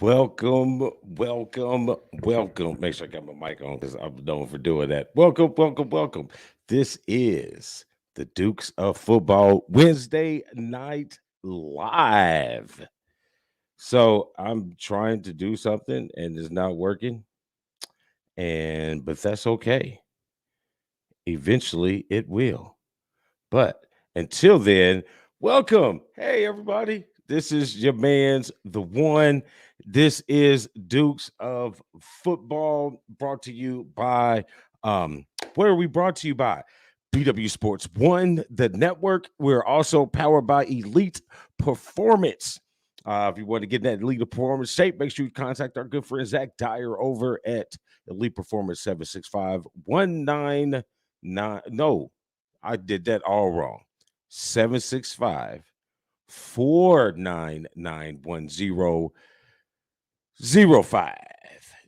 Welcome, welcome, welcome. Make sure I got my mic on because I'm known for doing that. Welcome, welcome, welcome. This is the Dukes of Football Wednesday night live. So I'm trying to do something and it's not working, but that's okay. Eventually it will. But until then, welcome. Hey, everybody. This is your man's the one. This is Dukes of Football brought to you by, what are we brought to you by? BW Sports One, the network. We're also powered by Elite Performance. If you want to get in that elite performance shape, make sure you contact our good friend Zach Dyer over at Elite Performance 765-199. No, I did that all wrong. 765-499-1005.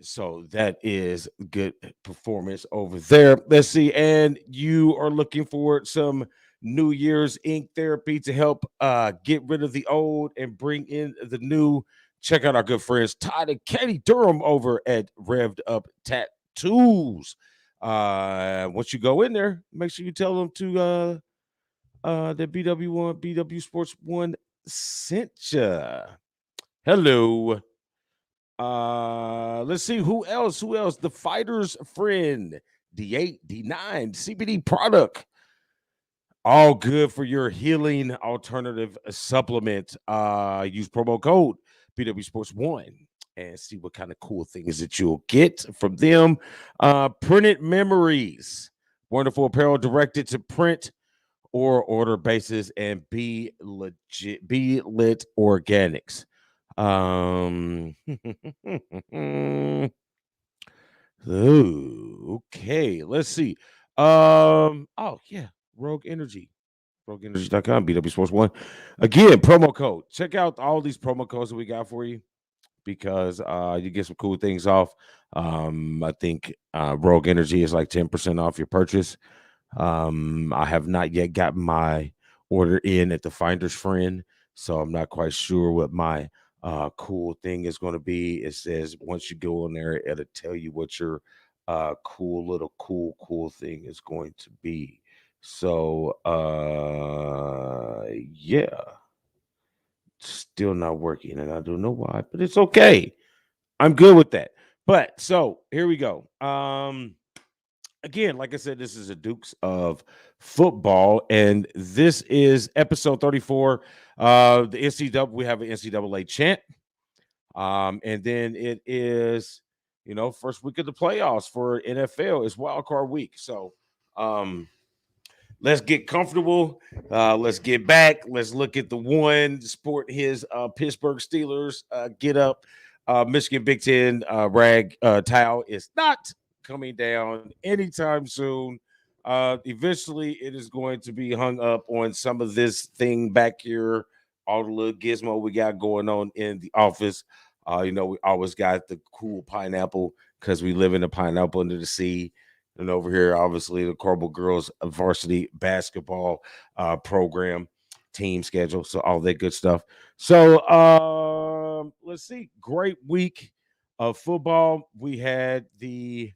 So that is good performance over there. Let's see. And you are looking for some New Year's ink therapy to help get rid of the old and bring in the new. Check out our good friends Todd and Kati Durham over at Revved Up Tattoos. Once you go in there, make sure you tell them to the BW Sports One sent ya. Hello. Let's see who else. Who else? The fighter's friend, D8, D9, CBD product. All good for your healing alternative supplement. Use promo code BW Sports One and see what kind of cool things that you'll get from them. Printed memories, wonderful apparel directed to print or order basis, and be legit, BeeLit Organics. Okay, let's see. Oh yeah, Rogue Energy. RogueEnergy.com, BW Sports One. Again, promo code. Check out all these promo codes that we got for you because you get some cool things off. I think Rogue Energy is like 10% off your purchase. I have not yet got my order in at the Finder's Friend, so I'm not quite sure what my cool thing is going to be. It says once you go in there, it'll tell you what your cool thing is going to be. So yeah, still not working, and I don't know why, but it's okay. I'm good with that. But so here we go. Again, like I said, this is a Dukes of Football, and this is episode 34. The NCAA, we have an NCAA chant. And then it is, first week of the playoffs for NFL. It's wild card week. So let's get comfortable. Let's get back. Let's look at the one, sport his Pittsburgh Steelers. Get up. Michigan Big Ten rag towel is not coming down anytime soon. Eventually, it is going to be hung up on some of this thing back here, all the little gizmo we got going on in the office. We always got the cool pineapple because we live in a pineapple under the sea. And over here, obviously, the Corbel Girls varsity basketball program, team schedule, so all that good stuff. So let's see. Great week of football. We had the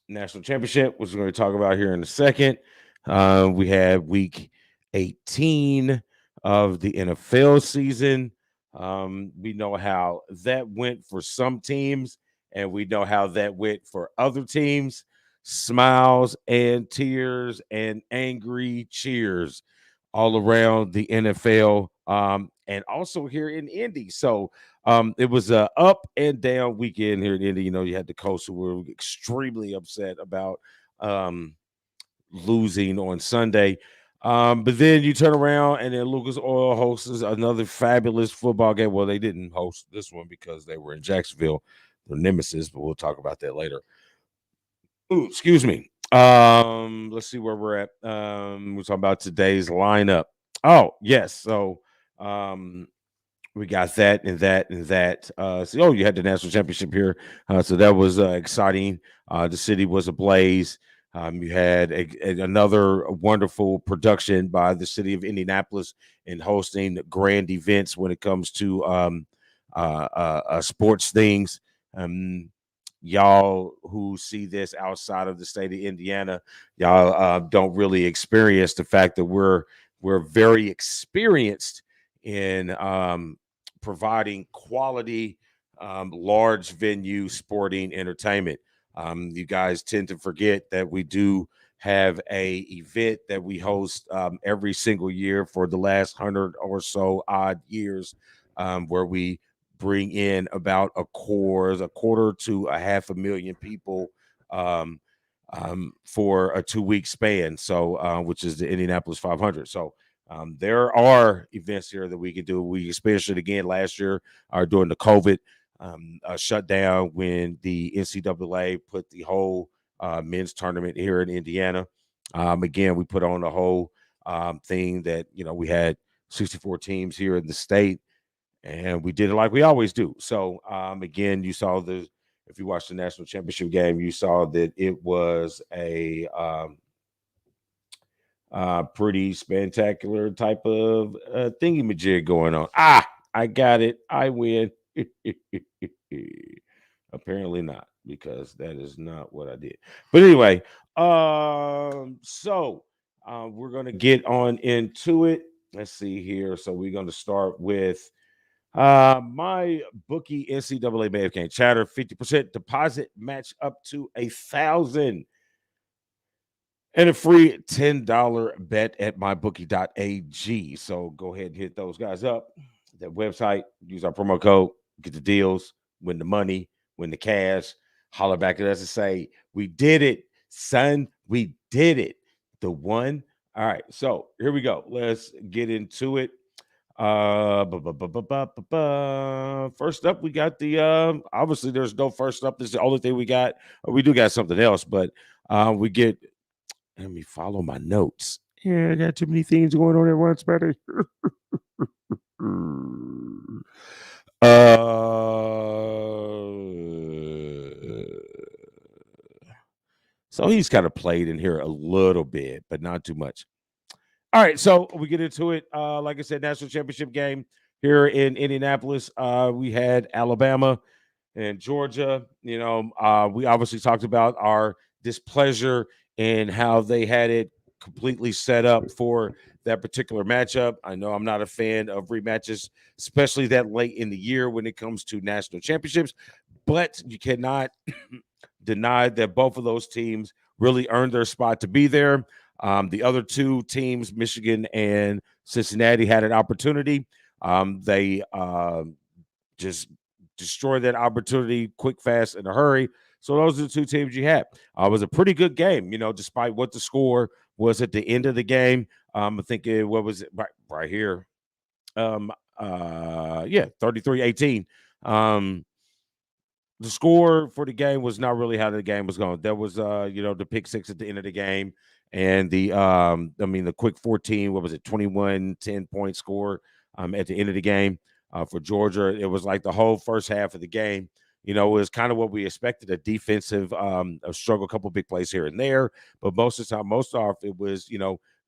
national championship, which we're going to talk about here in a second. We had week 18 of the NFL season. We know how that went for some teams, and we know how that went for other teams. Smiles and tears and angry cheers all around the NFL, and also here in Indy. So it was a up and down weekend here in Indy. You had the Colts who were extremely upset about losing on Sunday. But then you turn around and then Lucas Oil hosts another fabulous football game. Well, they didn't host this one because they were in Jacksonville, the nemesis, but we'll talk about that later. Ooh, excuse me. Let's see where we're at. We're talking about today's lineup. Oh, yes. So we got that and that and that. You had the national championship here. So that was exciting. The city was ablaze. You had another wonderful production by the city of Indianapolis in hosting grand events when it comes to sports things. Y'all who see this outside of the state of Indiana, y'all don't really experience the fact that we're very experienced in providing quality, large venue sporting entertainment. You guys tend to forget that we do have a event that we host every single year for the last 100 or so odd years, where we bring in about a quarter to a half a million people for a 2-week span. So, which is the Indianapolis 500. So, there are events here that we can do. We experienced it again last year during the COVID shutdown when the NCAA put the whole men's tournament here in Indiana. Again, we put on the whole thing that, we had 64 teams here in the state, and we did it like we always do. So, again, you saw if you watched the national championship game, you saw that it was a pretty spectacular type of thingy-majig going on. I got it. I win. Apparently not, because that is not what I did. But anyway, so we're going to get on into it. Let's see here. So we're going to start with my bookie NCAA may have came chatter 50% deposit match up to $1,000 and a free $10 bet at mybookie.ag. So go ahead and hit those guys up. That website, use our promo code, get the deals, win the money, win the cash. Holler back at us and say, we did it, son. We did it. The one. All right. So here we go. Let's get into it. First up, we got the obviously there's no first up. This is the only thing we got. We do got something else, but we get. Let me follow my notes. Yeah, I got too many things going on at once, buddy. So he's kind of played in here a little bit, but not too much. All right, so we get into it. Like I said, national championship game here in Indianapolis. We had Alabama and Georgia. We obviously talked about our displeasure and how they had it completely set up for that particular matchup. I know I'm not a fan of rematches, especially that late in the year when it comes to national championships, but you cannot deny that both of those teams really earned their spot to be there. The other two teams, Michigan and Cincinnati, had an opportunity. They just destroyed that opportunity quick, fast, in a hurry. So those are the two teams you had. It was a pretty good game, despite what the score was at the end of the game. I think what was it right here? 33-18. The score for the game was not really how the game was going. There was the pick six at the end of the game, and the quick 14, 21-10 point score at the end of the game for Georgia. It was like the whole first half of the game, it was kind of what we expected, a defensive struggle, a couple big plays here and there, but most of the time, it was,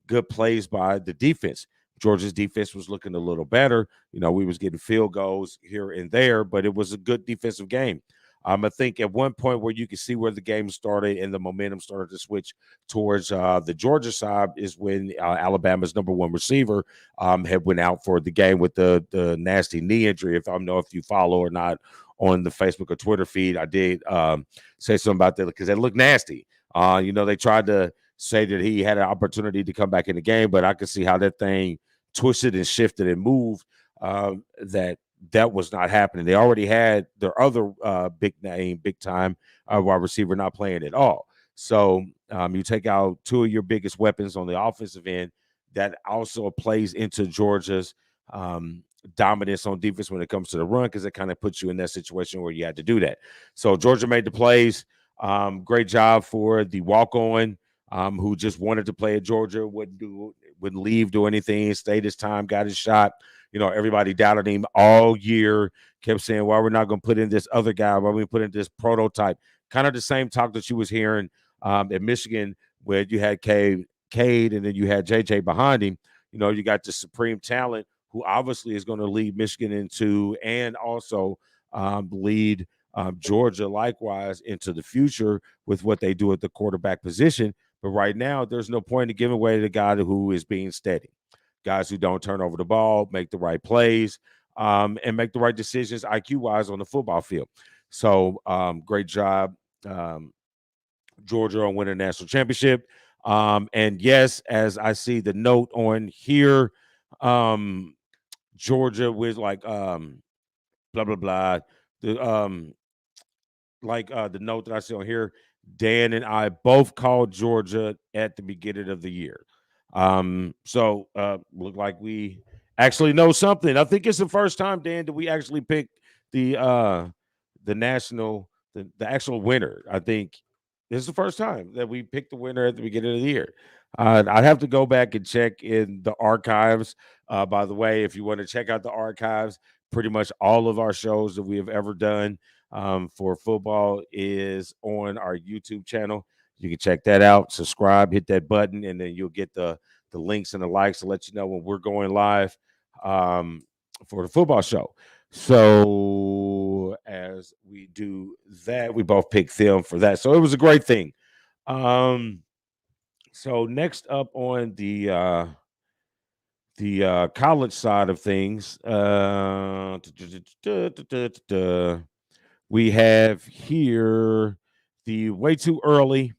good plays by the defense. Georgia's defense was looking a little better. We was getting field goals here and there, but it was a good defensive game. I think at one point where you could see where the game started and the momentum started to switch towards the Georgia side is when Alabama's number one receiver had went out for the game with the nasty knee injury. If I don't know if you follow or not on the Facebook or Twitter feed, I did say something about that because it looked nasty. They tried to say that he had an opportunity to come back in the game, but I could see how that thing twisted and shifted and moved that was not happening. They already had their other big time wide receiver not playing at all. So you take out two of your biggest weapons on the offensive end. That also plays into Georgia's dominance on defense when it comes to the run, because it kind of puts you in that situation where you had to do that. So Georgia made the plays. Great job for the walk-on who just wanted to play at Georgia, wouldn't leave, do anything, stayed his time, got his shot. Everybody doubted him all year, kept saying, why we're not going to put in this other guy, why we put in this prototype. Kind of the same talk that you was hearing at Michigan, where you had Cade and then you had JJ behind him. You got the supreme talent who obviously is going to lead Michigan into and also lead Georgia likewise into the future with what they do at the quarterback position. But right now, there's no point in giving away the guy who is being steady. Guys who don't turn over the ball, make the right plays, and make the right decisions IQ-wise on the football field. So great job, Georgia, on winning a national championship. And yes, as I see the note on here, Georgia with like blah blah blah. The the note that I see on here, Dan and I both called Georgia at the beginning of the year. So look like we actually know something. I think it's the first time, Dan, that we actually picked the national the actual winner. I think this is the first time that we picked the winner at the beginning of the year. I'd have to go back and check in the archives. By the way, if you want to check out the archives, pretty much all of our shows that we have ever done for football is on our YouTube channel. You can check that out, subscribe, hit that button, and then you'll get the links and the likes to let you know when we're going live for the football show. So as we do that, we both picked them for that. So it was a great thing. So next up on the college side of things, we have here the way too early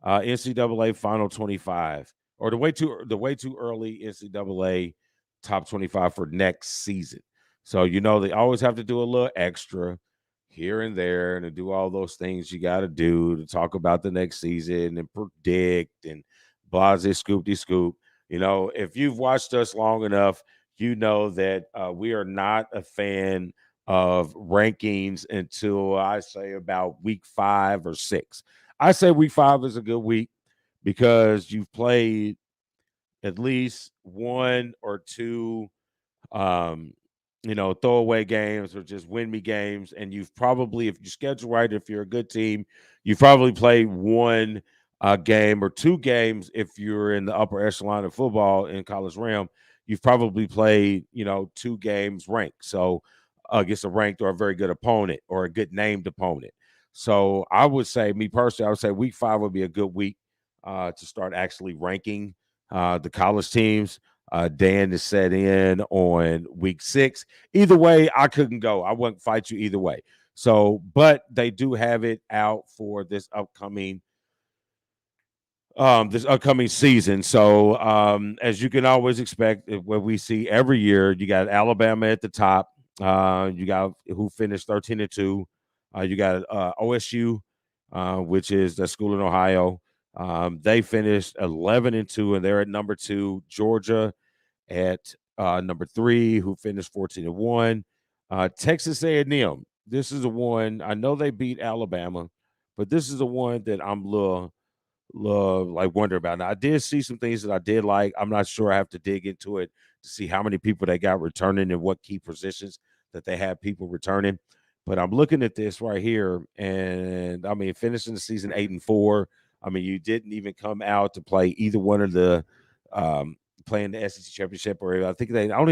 NCAA Final 25, or the way too early NCAA Top 25 for next season. So they always have to do a little extra here and there, and to do all those things you got to do to talk about the next season and predict and blase scoop-de scoop. If you've watched us long enough, you know that we are not a fan of rankings until I say about week 5 or 6. I say week 5 is a good week because you've played at least one or two throwaway games or just win me games. And you've probably, if you schedule right, if you're a good team, you probably play one game or two games. If you're in the upper echelon of football in college realm, you've probably played, 2 games ranked. So against a ranked or a very good opponent or a good named opponent. So I would say, me personally, I would say week 5 would be a good week to start actually ranking the college teams. Dan is set in on week 6. Either way, I couldn't go. I wouldn't fight you either way. So, but they do have it out for this upcoming season. So, as you can always expect, what we see every year, you got Alabama at the top. You got who finished 13-2. You got OSU, which is the school in Ohio. They finished 11-2, and they're at number 2. Georgia at number 3, who finished 14-1. Texas A&M. This is the one. I know they beat Alabama, but this is the one that I'm wonder about. Now, I did see some things that I did like. I'm not sure. I have to dig into it to see how many people they got returning and what key positions that they have people returning. But I'm looking at this right here, and I mean, finishing the season 8-4. I mean, you didn't even come out to play either one of the playing the SEC championship, or I don't even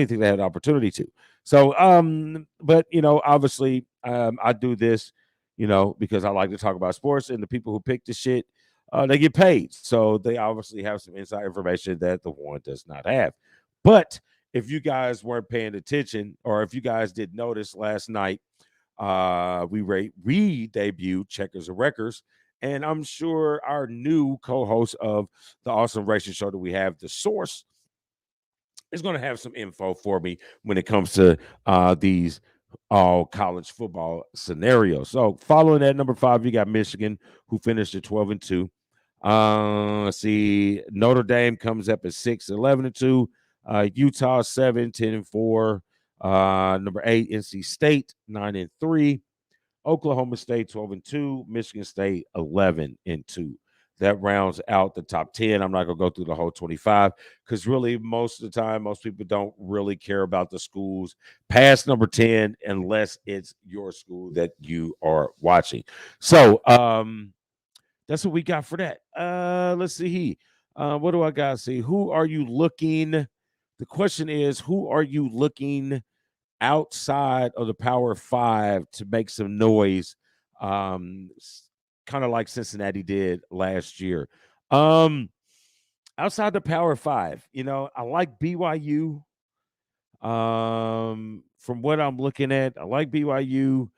think they had an opportunity to. So, but obviously, I do this, because I like to talk about sports, and the people who pick the shit, they get paid. So they obviously have some inside information that the one does not have. But if you guys weren't paying attention, or if you guys did notice last night, we debuted Checkers and Wreckers, and I'm sure our new co-host of the Awesome Racing Show that we have, The Source, is going to have some info for me when it comes to these all college football scenarios. So following that, number 5, you got Michigan, who finished at 12-2. See, Notre Dame comes up at 6, 11-2. Utah 7, 10-4. Number 8, NC State 9-3. Oklahoma State 12-2. Michigan State 11-2. That rounds out the top 10. I'm not going to go through the whole 25 because really most of the time, most people don't really care about the schools past number 10 unless it's your school that you are watching. So that's what we got for that. Let's see. What do I got? See, who are you looking to The question is, who are you looking outside of the Power Five to make some noise, kind of like Cincinnati did last year? Outside the Power Five, I like BYU. From what I'm looking at, I like BYU.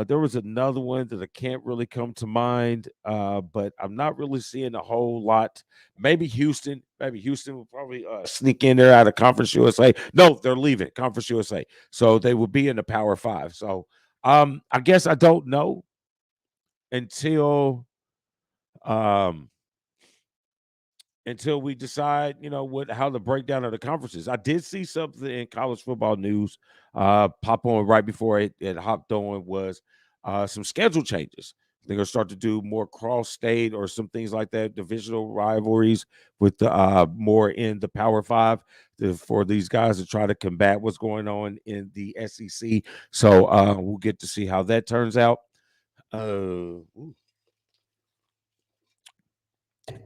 There was another one that I can't really come to mind, but I'm not really seeing a whole lot. Maybe Houston. Maybe Houston will probably sneak in there out of Conference USA. No, they're leaving Conference USA, so they will be in the Power Five. So, I guess I don't know until um until we decide, how the breakdown of the conferences. I did see something in college football news pop on right before it hopped on was some schedule changes. They're gonna start to do more cross-state or some things like that, divisional rivalries with the more in the Power Five for these guys to try to combat what's going on in the SEC. So we'll get to see how that turns out.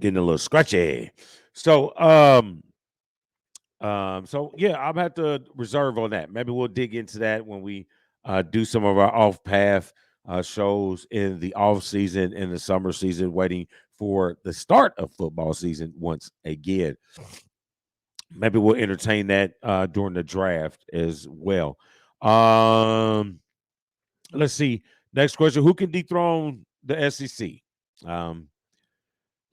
Getting a little scratchy. So, so yeah, I'm gonna have to reserve on that. Maybe we'll dig into that when we do some of our off-path shows in the off season, in the summer season, waiting for the start of football season once again. Maybe we'll entertain that during the draft as well. Let's see. Next question: who can dethrone the SEC?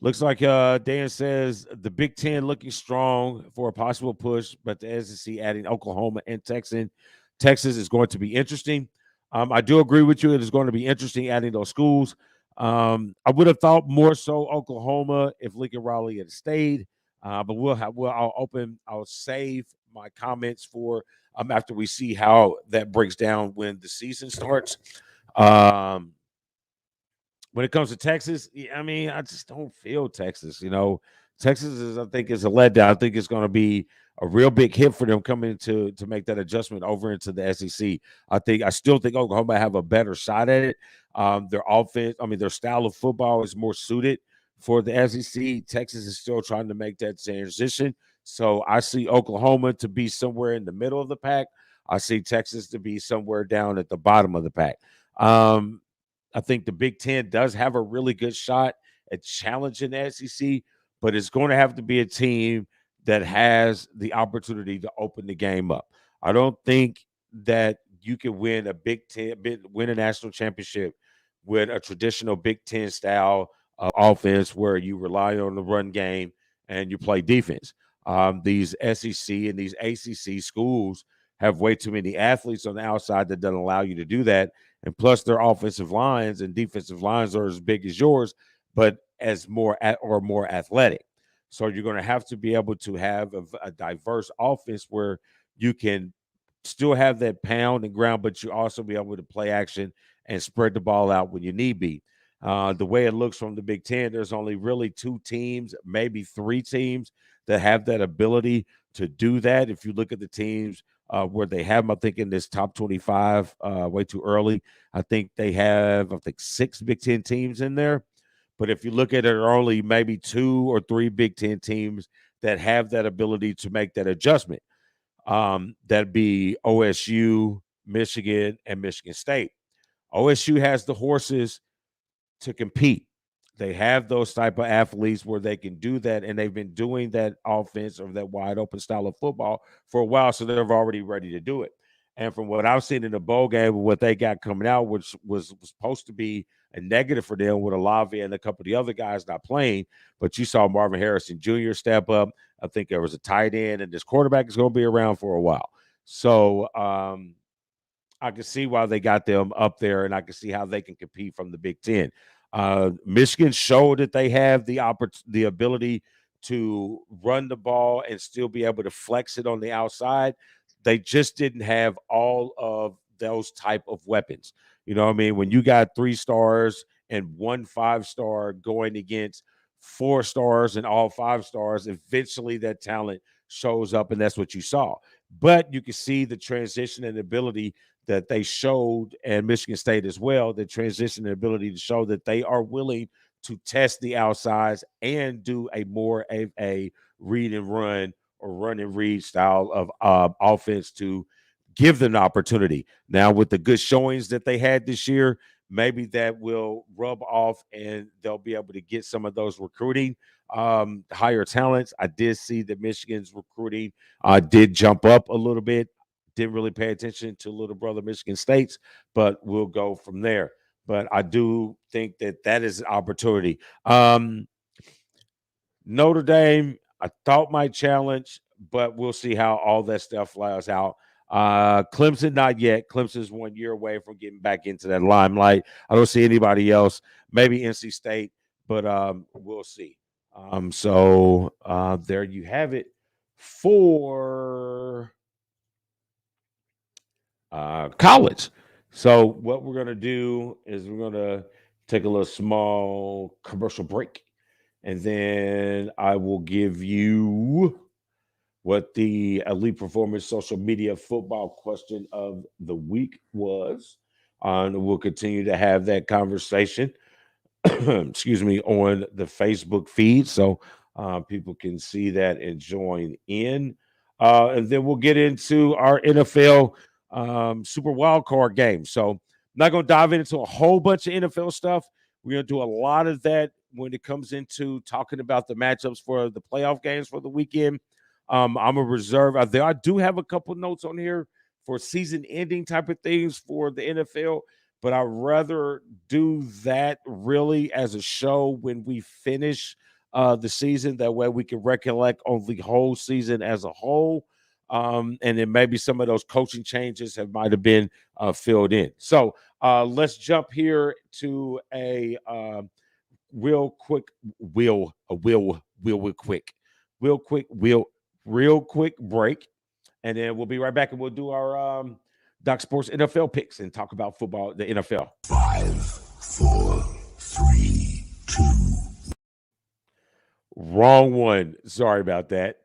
Looks like Dan says the Big Ten looking strong for a possible push, but the SEC adding Oklahoma and Texas is going to be interesting. I do agree with you. It is going to be interesting adding those schools. I would have thought more so Oklahoma if Lincoln Riley had stayed, but I'll save my comments for after we see how that breaks down when the season starts. When it comes to Texas, I mean, I just don't feel Texas. Texas I think, is a letdown. I think it's going to be a real big hit for them coming to make that adjustment over into the SEC. I still think Oklahoma have a better shot at it. Their offense, their style of football is more suited for the SEC. Texas is still trying to make that transition. So I see Oklahoma to be somewhere in the middle of the pack. I see Texas to be somewhere down at the bottom of the pack. I think the Big Ten does have a really good shot at challenging the SEC, but it's going to have to be a team that has the opportunity to open the game up. I don't think that you can win a national championship with a traditional Big Ten style offense where you rely on the run game and you play defense. These SEC and these ACC schools have way too many athletes on the outside that doesn't allow you to do that. And plus, their offensive lines and defensive lines are as big as yours, but more athletic. So you're going to have to be able to have a diverse offense where you can still have that pound and ground, but you also be able to play action and spread the ball out when you need be. The way it looks from the Big Ten, there's only really 2 teams, maybe 3 teams that have that ability to do that. If you look at the teams where they have them, I think in this top 25 way too early, I think they have, 6 Big Ten teams in there. But if you look at it, there are only maybe 2 or 3 Big Ten teams that have that ability to make that adjustment. That'd be OSU, Michigan, and Michigan State. OSU has the horses to compete. They have those type of athletes where they can do that, and they've been doing that offense or that wide open style of football for a while, so they're already ready to do it. And from what I've seen in the bowl game, what they got coming out, which was supposed to be a negative for them with Olave and a couple of the other guys not playing, but you saw Marvin Harrison Jr. step up. I think there was a tight end, and this quarterback is going to be around for a while. So I can see why they got them up there, and I can see how they can compete from the Big Ten. Michigan showed that they have the ability to run the ball and still be able to flex it on the outside. They just didn't have all of those type of weapons. You know what I mean? When you got 3 stars and 1 5-star going against 4 stars and all 5 stars, eventually that talent shows up, and that's what you saw. But you can see the transition and ability that they showed, and Michigan State as well, the transition and ability to show that they are willing to test the outsides and do a read and run or run and read style of offense to give them the opportunity. Now, with the good showings that they had this year, maybe that will rub off and they'll be able to get some of those recruiting higher talents. I did see that Michigan's recruiting did jump up a little bit. Didn't really pay attention to little brother Michigan State's, but we'll go from there. But I do think that that is an opportunity. Notre Dame, I thought might challenge, but we'll see how all that stuff flies out. Clemson, not yet. Clemson's 1 year away from getting back into that limelight. I don't see anybody else. Maybe NC State, but we'll see. So there you have it for college. So what we're going to do is we're going to take a little small commercial break, and then I will give you what the Elite Performance social media football question of the week was. And we'll continue to have that conversation, excuse me, on the Facebook feed. So people can see that and join in. And then we'll get into our NFL Super Wild Card game. So I'm not going to dive into a whole bunch of NFL stuff. We're going to do a lot of that when it comes into talking about the matchups for the playoff games for the weekend. I'm a reserve out there. I do have a couple notes on here for season ending type of things for the NFL, but I'd rather do that really as a show when we finish the season. That way we can recollect on the whole season as a whole. And then maybe some of those coaching changes might have been filled in. So let's jump here to a real quick break, and then we'll be right back and we'll do our Doc Sports NFL picks and talk about football, the NFL. 5, 4, 3, 2. Wrong one. Sorry about that.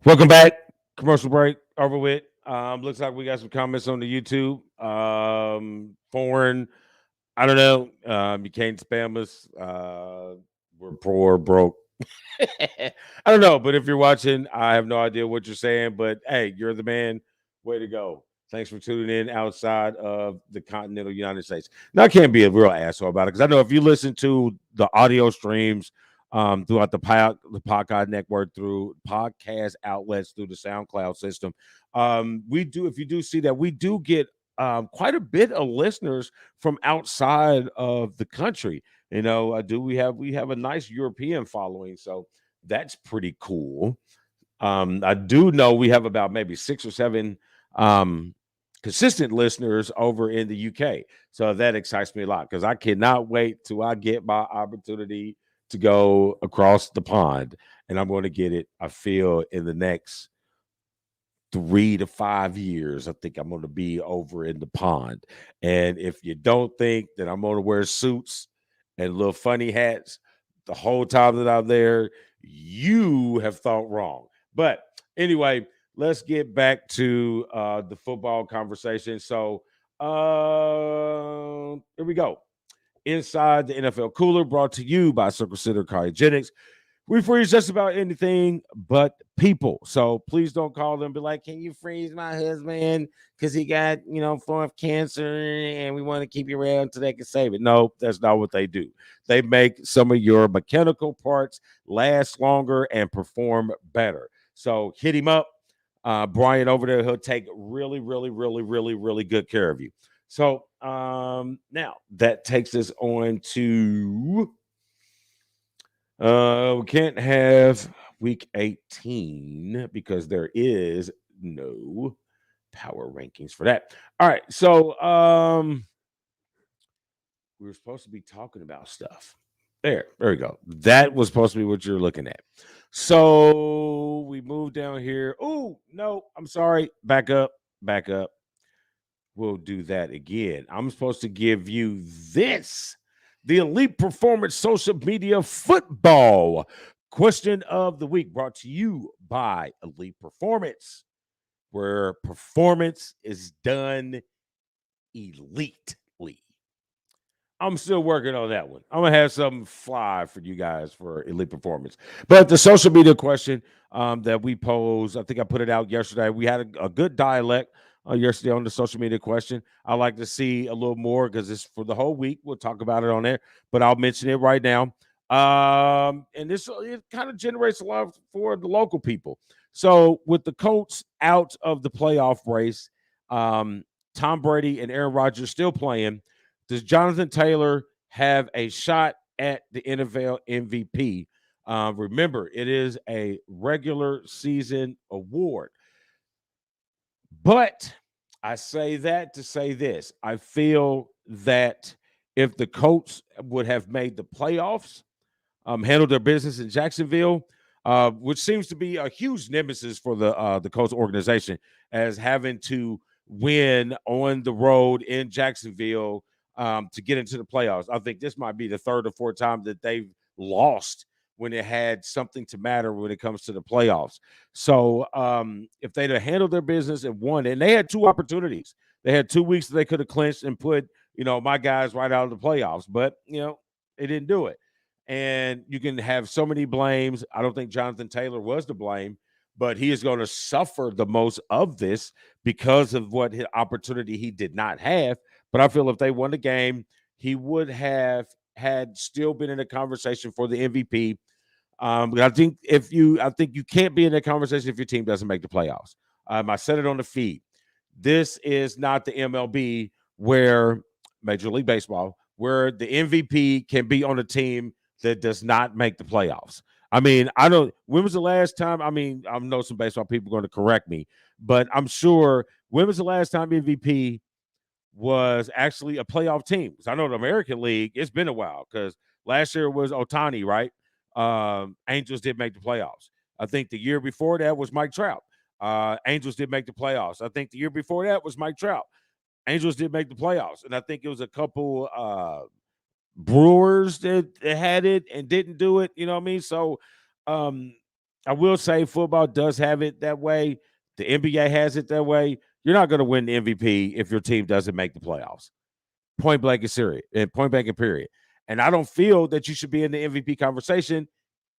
Welcome back. Commercial break over with. Looks like we got some comments on the YouTube. Foreign, I don't know. You can't spam us. We're poor, broke. I don't know, but if you're watching, I have no idea what you're saying. But hey, you're the man. Way to go. Thanks for tuning in outside of the continental United States. Now, I can't be a real asshole about it because I know if you listen to the audio streams throughout the podcast network, through podcast outlets, through the SoundCloud system, we do. If you do see that, we do get quite a bit of listeners from outside of the country. You know, we have a nice European following, so that's pretty cool. I do know we have about maybe 6 or 7 consistent listeners over in the UK, so that excites me a lot because I cannot wait till I get my opportunity to go across the pond, and I'm going to get it. I feel in the next 3 to 5 years, I think I'm going to be over in the pond. And if you don't think that I'm going to wear suits and little funny hats the whole time that I'm there, you have thought wrong. But anyway, let's get back to the football conversation. So here we go. Inside the NFL Cooler, brought to you by Circle Center Cryogenics. We freeze just about anything but people. So please don't call them and be like, can you freeze my husband because he got, fourth cancer and we want to keep you around until they can save it. No, that's not what they do. They make some of your mechanical parts last longer and perform better. So hit him up. Brian over there, he'll take really, really, really, really, really good care of you. So now that takes us on to we can't have week 18 because there is no power rankings for that. All right, so we were supposed to be talking about stuff. There we go. That was supposed to be what you're looking at. So we moved down here. Oh, no, I'm sorry. Back up. We'll do that again. I'm supposed to give you this, the Elite Performance Social Media Football Question of the Week, brought to you by Elite Performance, where performance is done elitely. I'm still working on that one. I'm gonna have something fly for you guys for Elite Performance. But the social media question that we posed, I think I put it out yesterday. We had a good dialect yesterday on the social media question. I like to see a little more because it's for the whole week. We'll talk about it on there, but I'll mention it right now. And this it kind of generates a lot for the local people. So with the Colts out of the playoff race, Tom Brady and Aaron Rodgers still playing. Does Jonathan Taylor have a shot at the NFL MVP? Remember, it is a regular season award. But I say that to say this. I feel that if the Colts would have made the playoffs, handled their business in Jacksonville, which seems to be a huge nemesis for the Colts organization, as having to win on the road in Jacksonville to get into the playoffs. I think this might be the third or fourth time that they've lost when it had something to matter when it comes to the playoffs. So if they'd have handled their business and won, and they had two opportunities, they had 2 weeks that they could have clinched and put, my guys right out of the playoffs, but they didn't do it. And you can have so many blames. I don't think Jonathan Taylor was to blame, but he is going to suffer the most of this because of what his opportunity he did not have. But I feel if they won the game, he would have had still been in a conversation for the MVP. But I think you can't be in that conversation if your team doesn't make the playoffs. I said it on the feed. This is not the MLB where Major League Baseball, where the MVP can be on a team that does not make the playoffs. I mean, I don't. When was the last time? I mean, I know some baseball people are going to correct me, but I'm sure when was the last time MVP was actually a playoff team? I know the American League, it's been a while because last year was Otani, right? Angels did make the playoffs. I think the year before that was Mike Trout. Angels did make the playoffs. I think the year before that was Mike Trout. Angels did make the playoffs. And I think it was a couple Brewers that had it and didn't do it. You know what I mean? So I will say football does have it that way. The NBA has it that way. You're not going to win the MVP if your team doesn't make the playoffs. Point blank and serious, and point blank and period. And I don't feel that you should be in the MVP conversation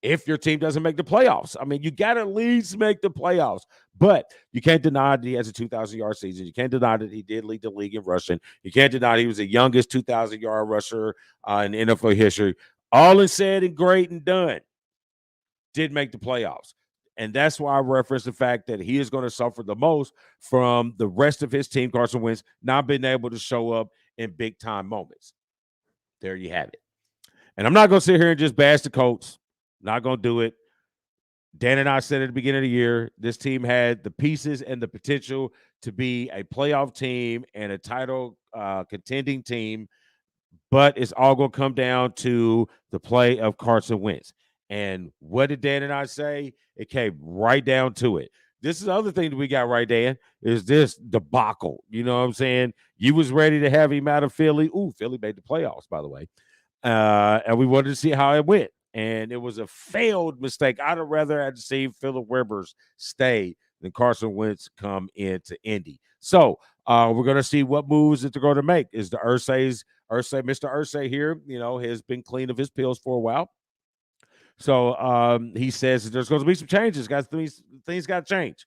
if your team doesn't make the playoffs. I mean, you got to at least make the playoffs. But you can't deny that he has a 2,000-yard season. You can't deny that he did lead the league in rushing. You can't deny that he was the youngest 2,000-yard rusher in NFL history. All is said and great and done. Did make the playoffs. And that's why I reference the fact that he is going to suffer the most from the rest of his team, Carson Wentz, not being able to show up in big-time moments. There you have it. And I'm not going to sit here and just bash the Colts. Not going to do it. Dan and I said at the beginning of the year, this team had the pieces and the potential to be a playoff team and a title contending team, but it's all going to come down to the play of Carson Wentz. And what did Dan and I say? It came right down to it. This is the other thing that we got right, Dan, is this debacle. You know what I'm saying? You was ready to have him out of Philly. Ooh, Philly made the playoffs, by the way. And we wanted to see how it went. And it was a failed mistake. I'd have rather had to see Phillip Rivers stay than Carson Wentz come into Indy. So we're going to see what moves that they're going to make. Is the Mr. Irsay here, has been clean of his pills for a while. So he says that there's going to be some changes. Guys, things got to change.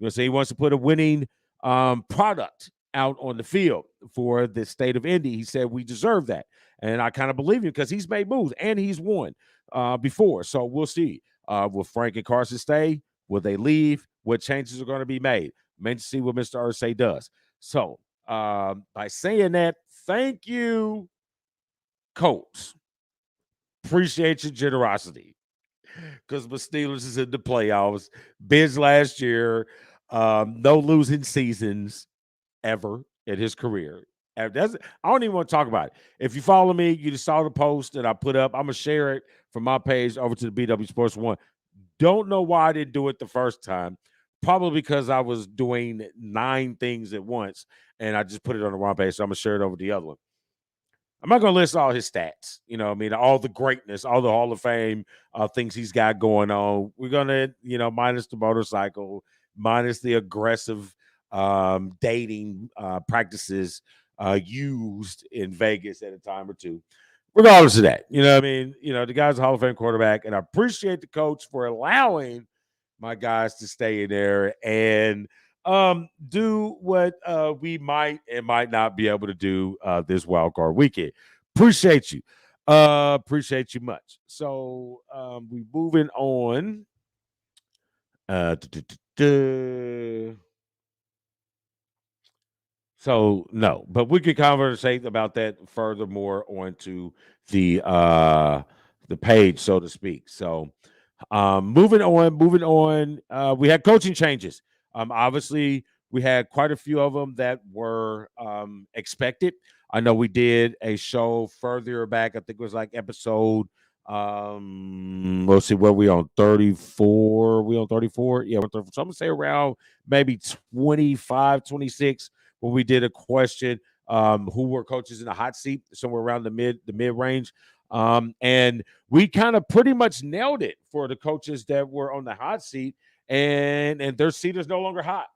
So he wants to put a winning product out on the field for the state of Indy. He said we deserve that. And I kind of believe him because he's made moves and he's won before. So we'll see. Will Frank and Carson stay? Will they leave? What changes are going to be made? Meant to see what Mr. Irsay does. So by saying that, thank you, Colts. Appreciate your generosity. because my Steelers is in the playoffs. Biz last year, no losing seasons ever in his career. I don't even want to talk about it. If you follow me, you just saw the post that I put up. I'm gonna share it from my page over to the BW Sports One. Don't know why I didn't do it the first time. Probably because I was doing 9 things at once and I just put it on the wrong page. So I'm gonna share it over the other one. I'm not going to list all his stats, I mean, all the greatness, all the Hall of Fame things he's got going on. We're going to, minus the motorcycle, minus the aggressive dating practices used in Vegas at a time or two. Regardless of that, what I mean? The guy's a Hall of Fame quarterback, and I appreciate the coach for allowing my guys to stay in there and do what we might and might not be able to do this wild card weekend. Appreciate you. Appreciate you much. So we moving on. So no, but we could conversate about that furthermore onto the page, so to speak. So moving on. We had coaching changes. Obviously, we had quite a few of them that were expected. I know we did a show further back. I think it was like episode. Let's see, where we on 34. We on 34. Yeah, we're 34. So I'm gonna say around maybe 25, 26 when we did a question. Who were coaches in the hot seat? Somewhere around the mid range. And we kind of pretty much nailed it for the coaches that were on the hot seat, and their seat is no longer hot.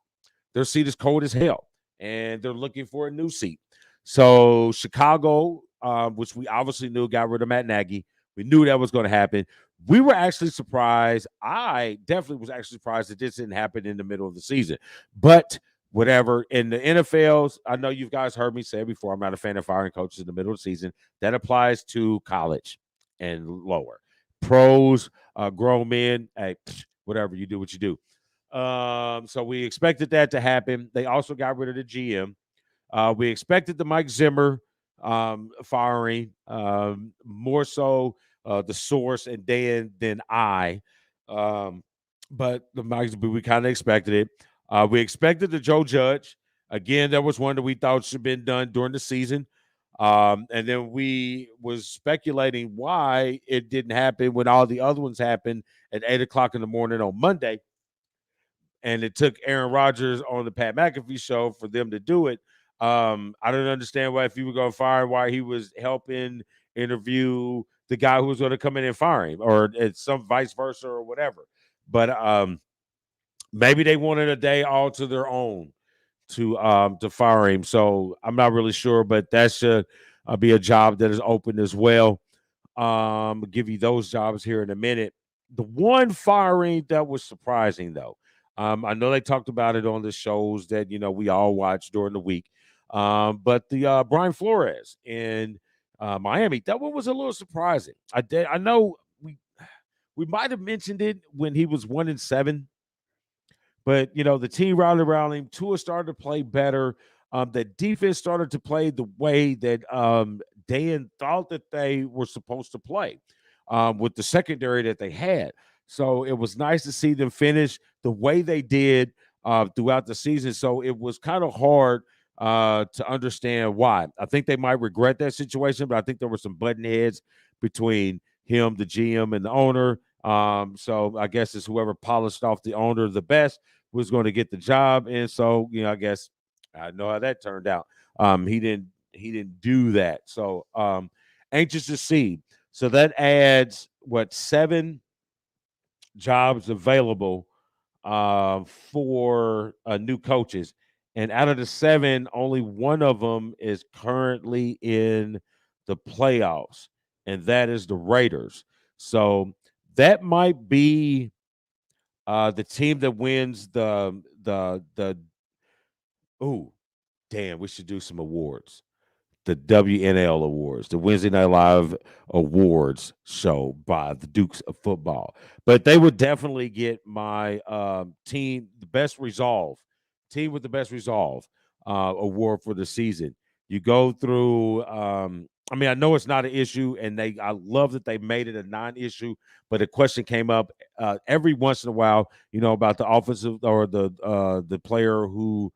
Their seat is cold as hell, and they're looking for a new seat. So Chicago, which we obviously knew, got rid of Matt Nagy. We knew that was going to happen. We were actually surprised. I definitely was actually surprised that this didn't happen in the middle of the season. But whatever, in the NFLs, I know you guys heard me say before, I'm not a fan of firing coaches in the middle of the season. That applies to college and lower. Pros, grown men, hey, whatever, you do what you do. So we expected that to happen. They also got rid of the GM. We expected the Mike Zimmer firing, more so the source and Dan than I. But we kind of expected it. We expected the Joe Judge. Again, that was one that we thought should have been done during the season. And then we was speculating why it didn't happen when all the other ones happened at 8:00 in the morning on Monday. And it took Aaron Rodgers on the Pat McAfee show for them to do it. I don't understand why, if you were going to fire him, why he was helping interview the guy who was going to come in and fire him, or it's some vice versa or whatever. But maybe they wanted a day all to their own to fire him. So I'm not really sure, but that should be a job that is open as well. Give you those jobs here in a minute. The one firing that was surprising, though, I know they talked about it on the shows that we all watch during the week. But the Brian Flores in Miami, that one was a little surprising. I know we might have mentioned it when he was 1-7. But the team rallied around him. Tua started to play better. The defense started to play the way that Dan thought that they were supposed to play with the secondary that they had. So it was nice to see them finish the way they did throughout the season. So it was kind of hard to understand why. I think they might regret that situation, but I think there were some button heads between him, the GM, and the owner. So I guess it's whoever polished off the owner the best was going to get the job. And so, I guess I know how that turned out. He didn't do that. So anxious to see. So that adds 7 jobs available for new coaches. And out of the 7, only one of them is currently in the playoffs, and that is the Raiders. So that might be the team that wins the oh, damn, we should do some awards. The WNL Awards, the Wednesday Night Live Awards show by the Dukes of Football. But they would definitely get my team, the best resolve, team with the best resolve award for the season. You go through I mean, I know it's not an issue, and I love that they made it a non-issue. But a question came up every once in a while, about the offensive or the player who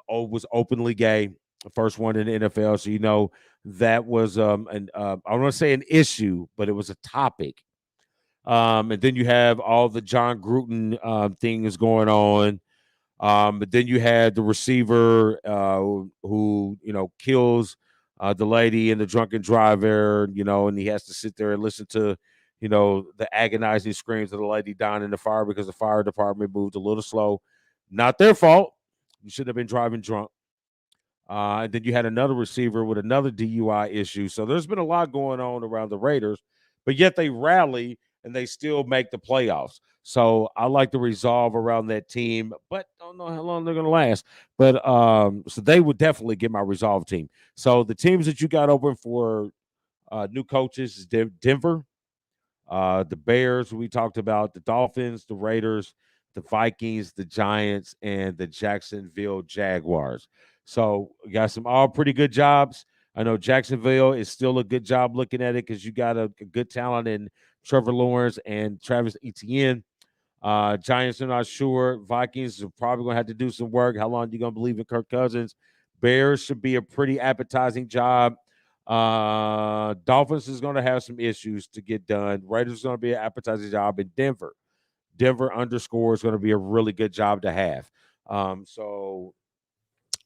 was openly gay, the first one in the NFL. So that was I don't want to say an issue, but it was a topic. And then you have all the John Gruden things going on. But then you had the receiver who kills the lady and the drunken driver, and he has to sit there and listen to, the agonizing screams of the lady dying in the fire because the fire department moved a little slow. Not their fault. You should have been driving drunk. And then you had another receiver with another DUI issue. So there's been a lot going on around the Raiders, but yet they rally and they still make the playoffs. So I like the resolve around that team, but don't know how long they're going to last. But so they would definitely get my resolve team. So the teams that you got open for new coaches is Denver, the Bears, we talked about, the Dolphins, the Raiders, the Vikings, the Giants, and the Jacksonville Jaguars. So we got some all pretty good jobs. I know Jacksonville is still a good job looking at it because you got a good talent in Trevor Lawrence and Travis Etienne. Giants are not sure. Vikings are probably going to have to do some work. How long are you going to believe in Kirk Cousins? Bears should be a pretty appetizing job. Dolphins is going to have some issues to get done. Raiders is going to be an appetizing job. In Denver underscore is going to be a really good job to have. So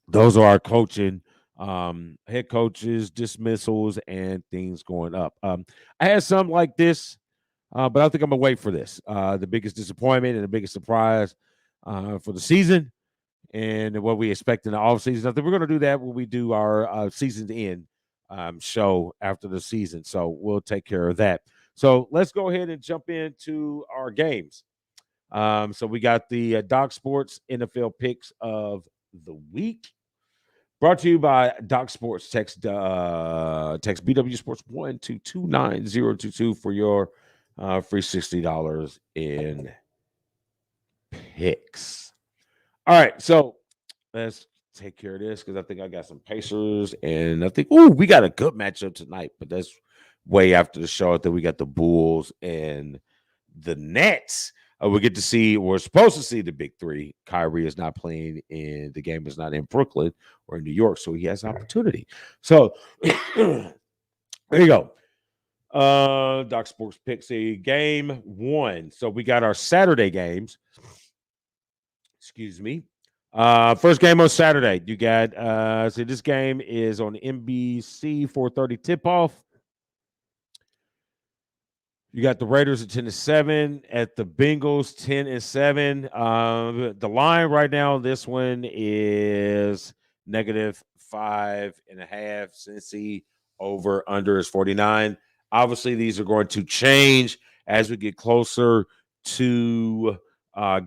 those are our coaching, head coaches, dismissals, and things going up. I had some like this, but I think I'm gonna wait for this. The biggest disappointment and the biggest surprise for the season and what we expect in the offseason. I think we're gonna do that when we do our season end show after the season. So we'll take care of that. So let's go ahead and jump into our games. So we got the Doc Sports NFL picks of the week. Brought to you by Doc Sports. Text BW Sports 1229022 for your free $60 in picks. All right, so let's take care of this because I think I got some Pacers, and I think we got a good matchup tonight, but that's way after the show. I think we got the Bulls and the Nets. We get to see, we're supposed to see the big three. Kyrie is not playing in the game, is not in Brooklyn or in New York, so he has opportunity. So there you go. Doc Sports picks a game one. So we got our Saturday games. Excuse me. First game on Saturday. You got so this game is on NBC 4:30 tip-off. You got the Raiders at 10-7 at the Bengals 10-7. The line right now, this one is -5.5. Cincy over under is 49. Obviously, these are going to change as we get closer to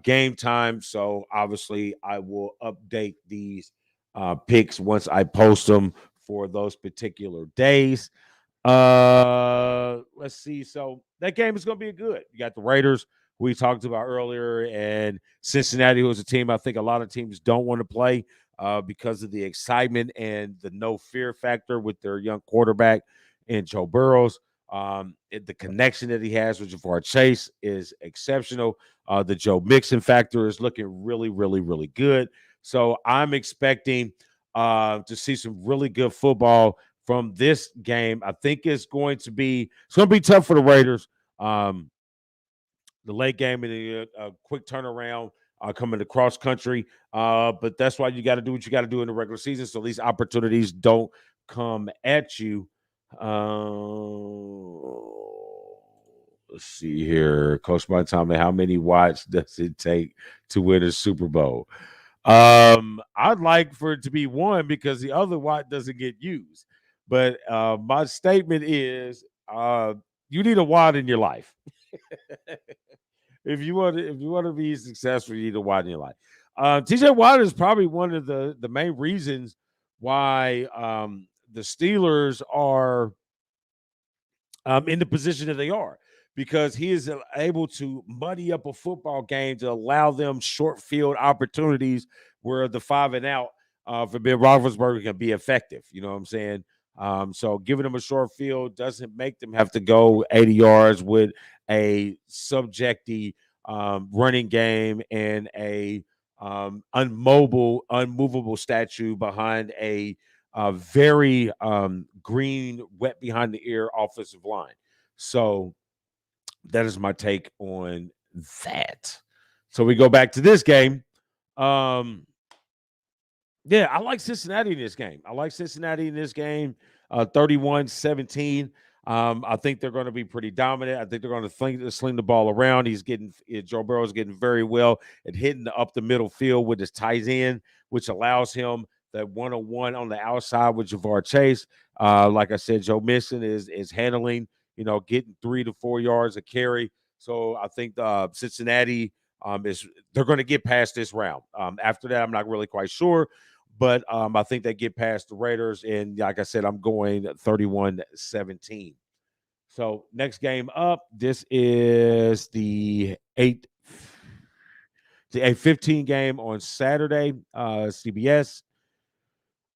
game time. So obviously, I will update these picks once I post them for those particular days. Let's see. So that game is going to be good. You got the Raiders we talked about earlier, and Cincinnati, who is a team I think a lot of teams don't want to play because of the excitement and the no fear factor with their young quarterback and Joe Burrows. The connection that he has with Ja'Marr Chase is exceptional. The Joe Mixon factor is looking really, really, really good. So I'm expecting to see some really good football from this game. I think it's going to be tough for the Raiders. The late game and a quick turnaround coming to cross country. But that's why you got to do what you got to do in the regular season, so these opportunities don't come at you. Let's see here. Coach Mike Tomlin, how many watts does it take to win a Super Bowl? I'd like for it to be one because the other watt doesn't get used. But my statement is you need a watt in your life. If you want to be successful, you need a watt in your life. TJ Watt is probably one of the main reasons why the Steelers are in the position that they are, because he is able to muddy up a football game to allow them short field opportunities where the 5 and out for Ben Roethlisberger can be effective. You know what I'm saying? So giving them a short field doesn't make them have to go 80 yards with a subjective running game and a unmovable statue behind a very green, wet behind the ear offensive line. So that is my take on that. So we go back to this game. Yeah, I like Cincinnati in this game. 31-17. I think they're going to be pretty dominant. I think they're going to sling the ball around. Joe Burrow's getting very well at hitting up the middle field with his tight end, which allows him that one-on-one on the outside with Ja'Marr Chase. Like I said, Joe Mixon is handling, getting 3 to 4 yards a carry. So I think Cincinnati they're going to get past this round. After that, I'm not really quite sure. But I think they get past the Raiders. And like I said, I'm going 31-17. So next game up, this is the 8-15 game on Saturday, CBS.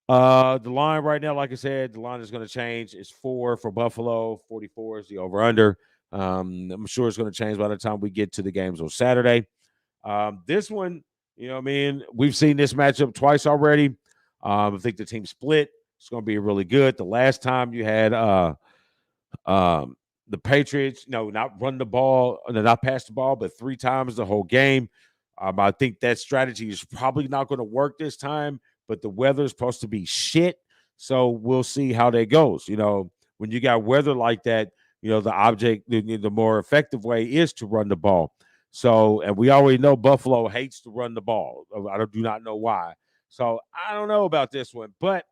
The line right now, like I said, the line is going to change. It's 4 for Buffalo. 44 is the over-under. I'm sure it's going to change by the time we get to the games on Saturday. This one, we've seen this matchup twice already. I think the team split. It's going to be really good. The last time you had the Patriots, not run the ball, not pass the ball, but 3 times the whole game. I think that strategy is probably not going to work this time, but the weather is supposed to be shit. So we'll see how that goes. When you got weather like that, the more effective way is to run the ball. So, and we already know Buffalo hates to run the ball. I do not know why. So I don't know about this one, but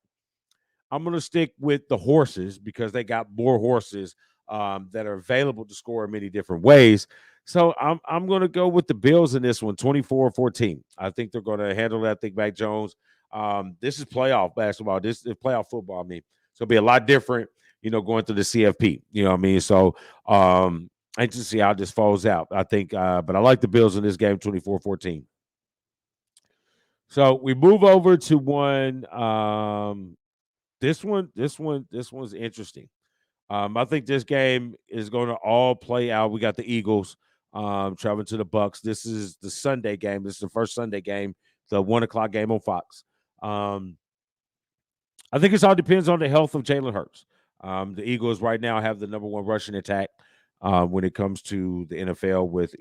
I'm going to stick with the horses because they got more horses that are available to score in many different ways. So I'm going to go with the Bills in this one, 24-14. I think they're going to handle that. I think Mac Jones. This is playoff basketball. This is playoff football. I mean, so it'll be a lot different, going through the CFP. You know what I mean? So I just see how this falls out. I think, but I like the Bills in this game, 24-14. So we move over to one. This one's interesting. I think this game is going to all play out. We got the Eagles traveling to the Bucks. This is the Sunday game. This is the first Sunday game, the 1:00 game on Fox. I think it all depends on the health of Jalen Hurts. The Eagles right now have the number 1 rushing attack when it comes to the NFL with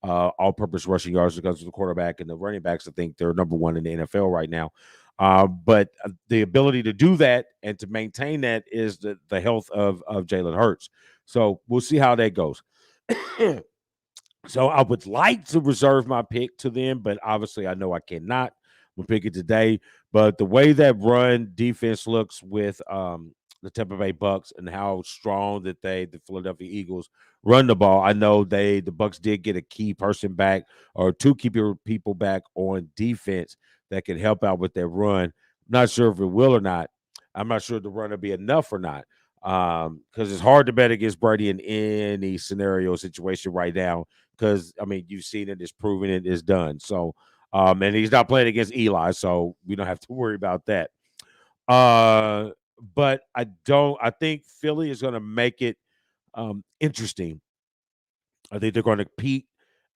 all-purpose rushing yards because of the quarterback and the running backs. I think they're number 1 in the NFL right now. But the ability to do that and to maintain that is the health of Jalen Hurts. So we'll see how that goes. So I would like to reserve my pick to them, but obviously I know I cannot. We'll pick it today. But the way that run defense looks with the Tampa Bay Bucks and how strong that the Philadelphia Eagles run the ball, I know the Bucks did get a key person back or 2 key people back on defense that can help out with that run. Not sure if it will or not. I'm not sure the run will be enough or not because it's hard to bet against Brady in any scenario situation right now because, I mean, you've seen it, it's proven it is done. So, and he's not playing against Eli, so we don't have to worry about that. But I think Philly is going to make it interesting. I think they're going to compete,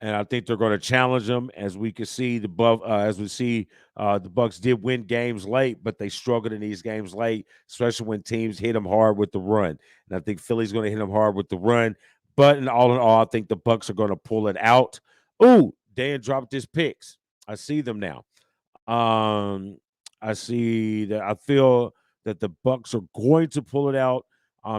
and I think they're going to challenge them. As we can see, the Bucks did win games late, but they struggled in these games late, especially when teams hit them hard with the run. And I think Philly's going to hit them hard with the run. But in all, I think the Bucks are going to pull it out. Ooh, Dan dropped his picks. I see them now. I see that. I feel that the Bucks are going to pull it out.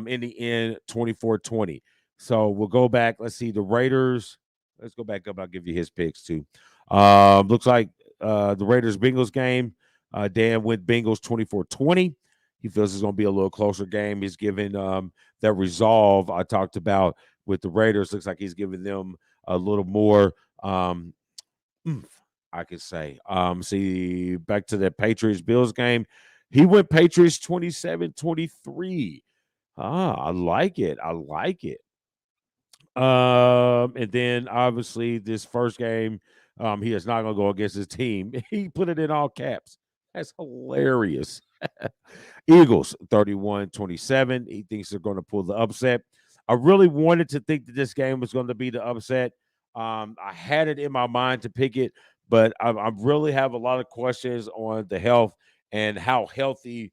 In the end, 24-20. So we'll go back. Let's see the Raiders. Let's go back up. I'll give you his picks too. Looks like the Raiders-Bengals game. Dan went Bengals 24-20. He feels it's going to be a little closer game. He's giving that resolve I talked about with the Raiders. Looks like he's giving them a little more I could say. See, back to that Patriots-Bills game. He went Patriots 27-23. I like it. And then obviously this first game, he is not going to go against his team. He put it in all caps. That's hilarious. Eagles 31-27. He thinks they're going to pull the upset. I really wanted to think that this game was going to be the upset. I had it in my mind to pick it, but I really have a lot of questions on the health and how healthy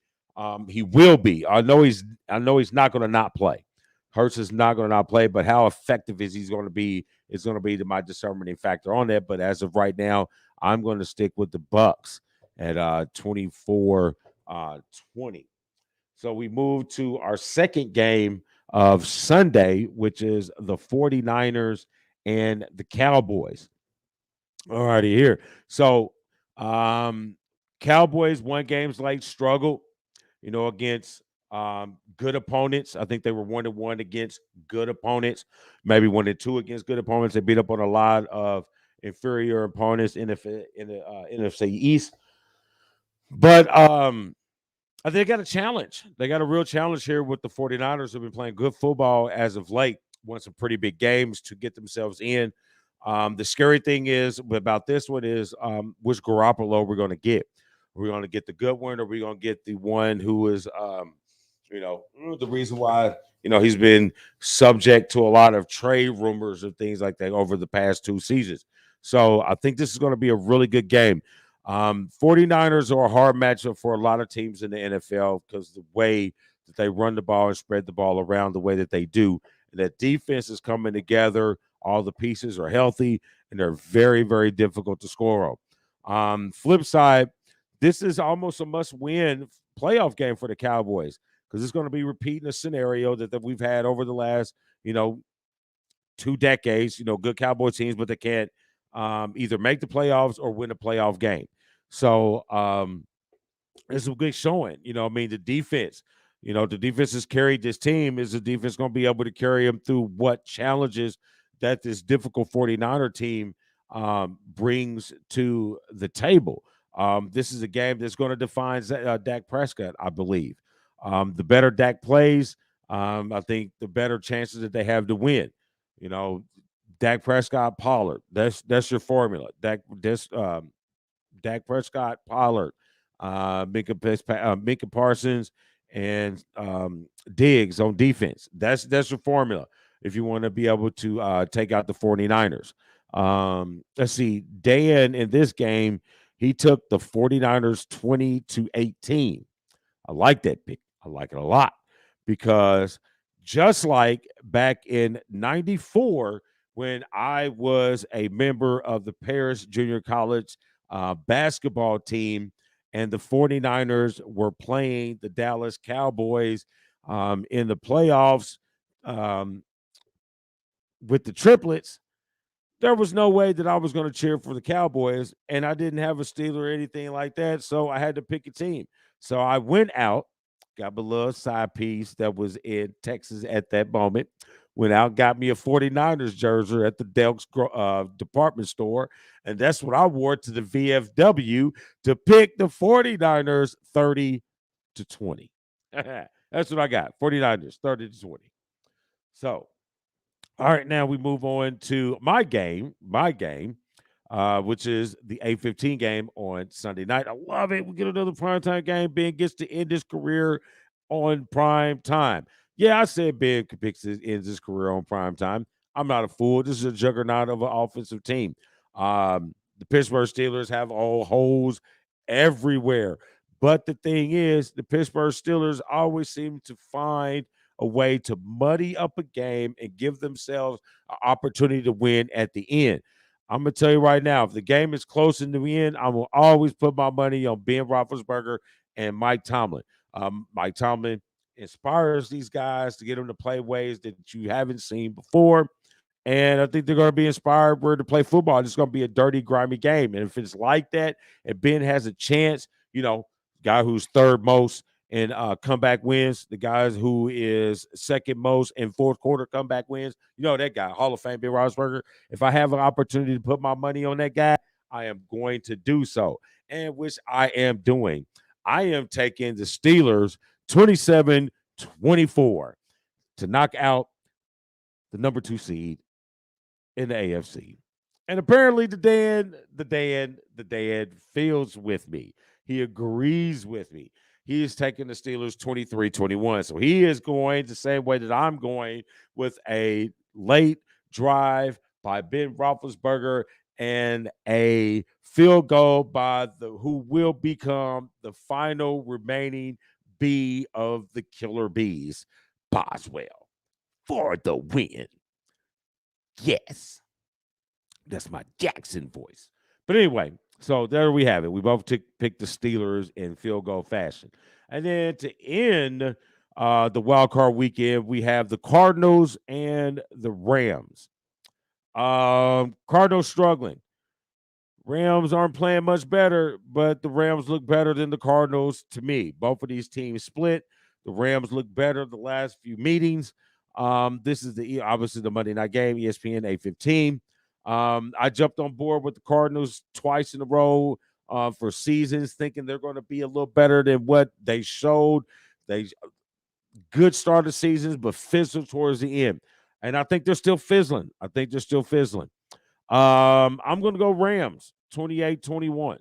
he will be. I know he's not going to not play. Hurts is not going to not play, but how effective is he's going to be is going to be my determining factor on that. But as of right now, I'm going to stick with the Bucks at 24 20. So we move to our second game of Sunday, which is the 49ers and the Cowboys. All righty here. So Cowboys won games late, struggled, against good opponents. I think they were 1-1 against good opponents, maybe 1-2 against good opponents. They beat up on a lot of inferior opponents in the NFC East. But they got a challenge. They got a real challenge here with the 49ers who've been playing good football as of late, won some pretty big games to get themselves in. The scary thing is about this one is which Garoppolo we're going to get. Are we going to get the good one or are we going to get the one who is, the reason why, he's been subject to a lot of trade rumors and things like that over the past 2 seasons. So I think this is going to be a really good game. 49ers are a hard matchup for a lot of teams in the NFL because the way that they run the ball and spread the ball around the way that they do, and that defense is coming together. All the pieces are healthy, and they're very, very difficult to score on. Flip side, this is almost a must-win playoff game for the Cowboys because it's going to be repeating a scenario that we've had over the last, 2 decades. Good Cowboy teams, but they can't either make the playoffs or win a playoff game. So it's a good showing. The defense, the defense has carried this team. Is the defense going to be able to carry them through what challenges that this difficult 49er team brings to the table? This is a game that's going to define Dak Prescott, I believe. The better Dak plays, I think the better chances that they have to win. Dak Prescott, Pollard. That's your formula. Dak Prescott, Pollard, Micah Parsons, and Diggs on defense. That's your formula if you want to be able to take out the 49ers. Let's see. Dan in this game, he took the 49ers 20-18. I like that pick. I like it a lot because just like back in 94, when I was a member of the Paris Junior College basketball team, and the 49ers were playing the Dallas Cowboys in the playoffs with the triplets, there was no way that I was going to cheer for the Cowboys, and I didn't have a Steeler or anything like that, so I had to pick a team. So I went out, got my little side piece that was in Texas at that moment, went out, got me a 49ers jersey at the Delk's department store, and that's what I wore to the VFW to pick the 49ers 30-20. That's what I got, 49ers 30-20. So all right, now we move on to my game, which is the 8:15 game on Sunday night. I love it. We get another primetime game. Ben gets to end his career on prime time. Yeah, I said Ben ends his career on prime time. I'm not a fool. This is a juggernaut of an offensive team. The Pittsburgh Steelers have all holes everywhere. But the thing is, the Pittsburgh Steelers always seem to find a way to muddy up a game and give themselves an opportunity to win at the end. I'm going to tell you right now, if the game is close in the end, I will always put my money on Ben Roethlisberger and Mike Tomlin. Mike Tomlin inspires these guys to get them to play ways that you haven't seen before. And I think they're going to be inspired where to play football. It's going to be a dirty, grimy game. And if it's like that, and Ben has a chance, guy who's third most in comeback wins, the guys who is second most in fourth quarter comeback wins, that guy, Hall of Fame, Ben Roethlisberger. If I have an opportunity to put my money on that guy, I am going to do so, and which I am doing. I am taking the Steelers 27-24 to knock out the number 2 seed in the AFC. And apparently the Dan feels with me. He agrees with me. He is taking the Steelers 23-21. So he is going the same way that I'm going, with a late drive by Ben Roethlisberger and a field goal by who will become the final remaining bee of the Killer Bees, Boswell, for the win. Yes. That's my Jackson voice. But anyway, so there we have it. We both picked the Steelers in field goal fashion. And then to end the wild card weekend, we have the Cardinals and the Rams. Cardinals struggling. Rams aren't playing much better, but the Rams look better than the Cardinals to me. Both of these teams split. The Rams look better the last few meetings. This is obviously the Monday night game, ESPN 8:15. I jumped on board with the Cardinals twice in a row for seasons, thinking they're going to be a little better than what they showed. They good start of seasons, but fizzled towards the end. And I think they're still fizzling. I'm going to go Rams 28-21.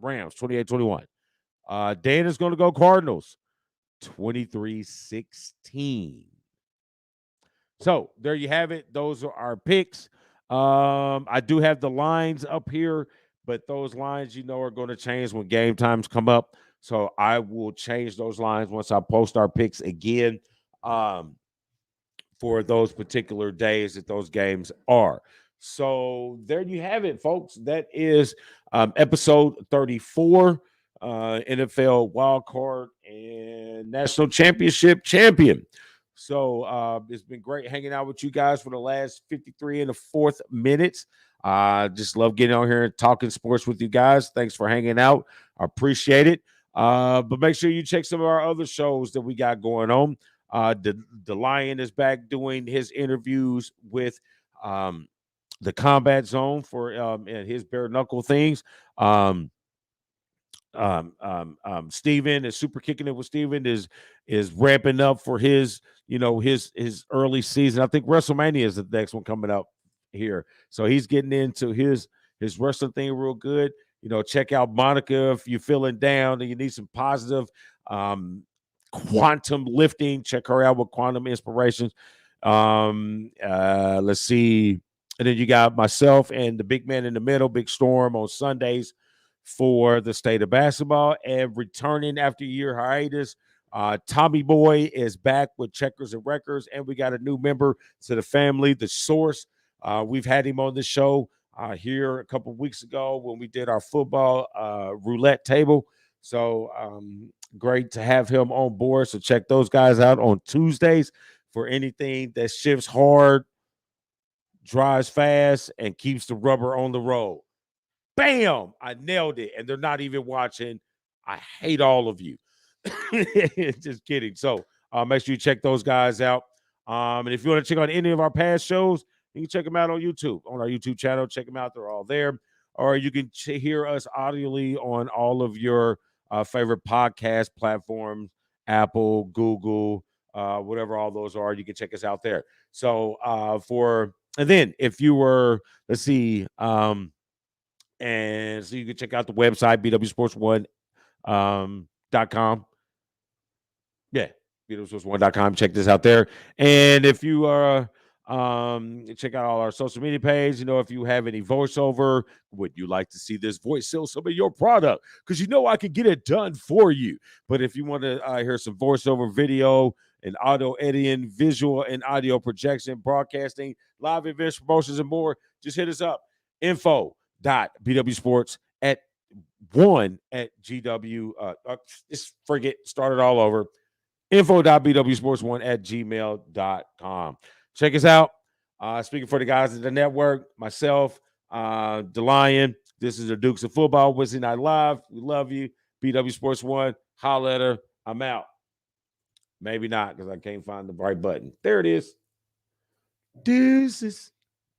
Rams 28-21. Dan is going to go Cardinals 23-16. So there you have it. Those are our picks. I do have the lines up here, but those lines, are going to change when game times come up. So I will change those lines once I post our picks again for those particular days that those games are. So there you have it, folks. That is episode 34, NFL Wild Card and National Championship champion. So it's been great hanging out with you guys for the last 53 and a fourth minutes. Just love getting on here and talking sports with you guys. Thanks for hanging out. I appreciate it. But make sure you check some of our other shows that we got going on. The Lion is back doing his interviews with the Combat Zone for and his bare knuckle things. Steven is super kicking it with Steven is ramping up for his his early season. I think WrestleMania is the next one coming up here, so he's getting into his wrestling thing real good. Check out Monica if you're feeling down and you need some positive quantum lifting. Check her out with Quantum Inspirations. Let's see. And then you got myself and the big man in the middle, Big Storm, on Sundays for the State of Basketball. And returning after a year hiatus, Tommy Boy is back with Checkers and Records. And we got a new member to the family, The Source. We've had him on the show here a couple of weeks ago when we did our football roulette table. So great to have him on board. So check those guys out on Tuesdays for anything that shifts hard, drives fast, and keeps the rubber on the road. Bam! I nailed it. And they're not even watching. I hate all of you. Just kidding. So make sure you check those guys out. And if you want to check out any of our past shows, you can check them out on YouTube, on our YouTube channel. Check them out. They're all there. Or you can hear us audibly on all of your favorite podcast platforms, Apple, Google, whatever all those are. You can check us out there. So and then if you were, let's see, and so you can check out the website, BWSPORTS1.com. Yeah, BWSPORTS1.com. Check this out there. And if you are check out all our social media page. If you have any voiceover, would you like to see this voice sell some of your product? Because I can get it done for you. But if you want to hear some voiceover video and audio editing, visual and audio projection, broadcasting, live events, promotions, and more, just hit us up. info.bwsports1@GW. Just forget, start it all over. info.bwsports1@gmail.com. Check us out. Speaking for the guys at the network, myself, DeLion. This is the Dukes of Football Wednesday Night Live. We love you. BW Sports 1. Holla at her. I'm out. Maybe not because I can't find the right button. There it is. Deuces.